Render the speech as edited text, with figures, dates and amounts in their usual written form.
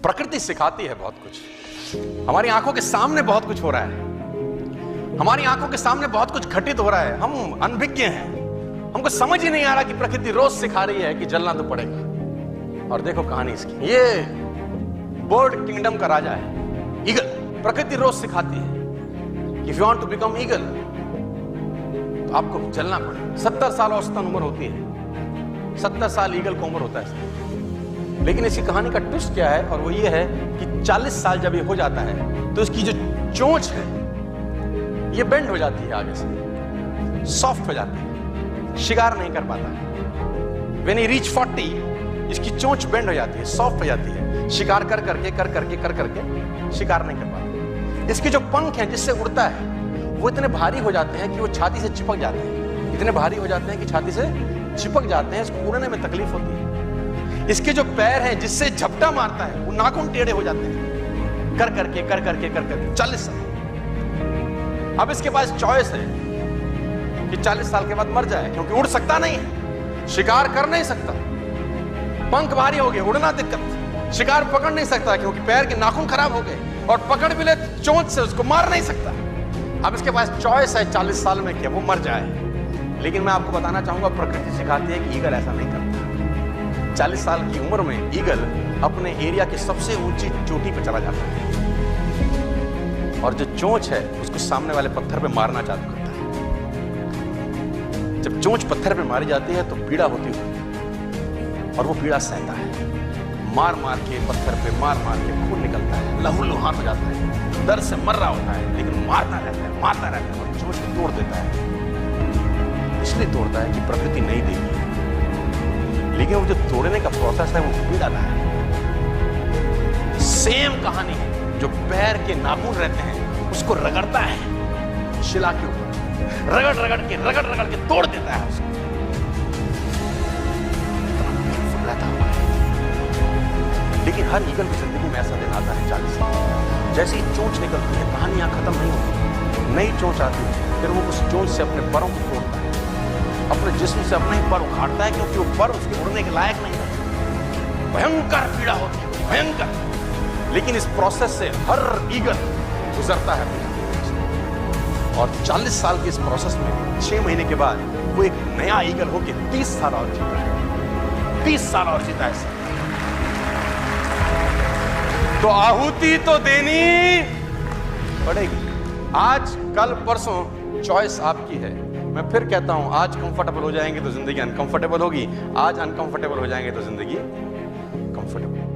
प्रकृति सिखाती है बहुत कुछ। हमारी आंखों के सामने बहुत कुछ हो रहा है, हमारी आंखों के सामने बहुत कुछ घटित हो रहा है। हम अनभिज्ञ हैं, हमको समझ ही नहीं आ रहा कि प्रकृति रोज सिखा रही है कि जलना तो पड़ेगा। और देखो कहानी इसकी, ये बर्ड किंगडम का राजा है ईगल। प्रकृति रोज सिखाती है कि if you want to become eagle तो आपको जलना पड़ेगा। 70 साल औसतन उम्र होती है, 70 साल ईगल को उम्र होता है। लेकिन इसकी कहानी का ट्विस्ट क्या है, और वो ये है कि 40 साल जब ये हो जाता है तो इसकी जो चोंच है ये बेंड हो जाती है, आगे से सॉफ्ट हो जाती है, शिकार नहीं कर पाता। When he reach 40, इसकी चोंच बेंड हो जाती है, सॉफ्ट हो जाती है, शिकार कर करके शिकार नहीं कर पाता। इसके जो पंख हैं जिससे उड़ता है वो इतने भारी हो जाते हैं कि वो छाती से चिपक जाते हैं, इतने भारी हो जाते हैं कि छाती से चिपक जाते हैं, इसको उड़ने में तकलीफ होती है। इसके जो पैर हैं जिससे झपटा मारता है वो नाखून टेढ़े हो जाते हैं, कर करके 40 साल। अब इसके पास चॉइस है कि 40 साल के बाद मर जाए, क्योंकि उड़ सकता नहीं है, शिकार कर नहीं सकता, पंख भारी हो गए, उड़ना दिक्कत, शिकार पकड़ नहीं सकता क्योंकि पैर के नाखून खराब हो गए, और पकड़ भी ले चोंच से उसको मार नहीं सकता। अब इसके पास चॉइस है 40 साल में कि वो मर जाए। लेकिन मैं आपको बताना चाहूंगा, प्रकृति सिखाती है कि ईगल ऐसा नहीं करता। 40 साल की उम्र में ईगल अपने एरिया की सबसे ऊंची चोटी पर चला जाता है और जो चोंच है उसको सामने वाले पत्थर पे मारना चालू करता है। जब चोंच पत्थर पे मारी जाती है तो पीड़ा होती है और वो पीड़ा सहता है, मार मार के पत्थर पे मार के खून निकलता है, लहूलुहान हो जाता है, दर्द से मर रहा होता है, लेकिन मारता रहता है और चोंच को तोड़ देता है। इसलिए तोड़ता है कि प्रकृति नहीं देगी, लेकिन वो जो तोड़ने का प्रोसेस है वो पीड़ादायक है। सेम कहानी है, जो पैर के नाखून रहते हैं उसको रगड़ता है शिला के ऊपर, रगड़ के तोड़ देता है उसको, रहता है। लेकिन हर ईगल की जिंदगी में ऐसा दिन आता है 40 साल, जैसे ही चोंच निकलती है कहानी यहां खत्म नहीं होती, नई चोंच आती है, फिर वो उस चोंच से अपने परों को तोड़ता है, अपने जिस्म से अपने ही पर उखाड़ता है, क्योंकि वो पर उसके उड़ने के लायक नहीं है। भयंकर पीड़ा होती है, भयंकर। लेकिन इस प्रोसेस से हर ईगल गुजरता है और 40 साल के इस प्रोसेस में 6 महीने के बाद वो एक नया ईगल होके 30 साल और जीता है, 30 साल और जीता है। तो आहुति तो देनी पड़ेगी। आज कल परसों चॉइस आपकी है। मैं फिर कहता हूं, आज कंफर्टेबल हो जाएंगे तो जिंदगी अनकंफर्टेबल होगी, आज अनकंफर्टेबल हो जाएंगे तो जिंदगी कंफर्टेबल।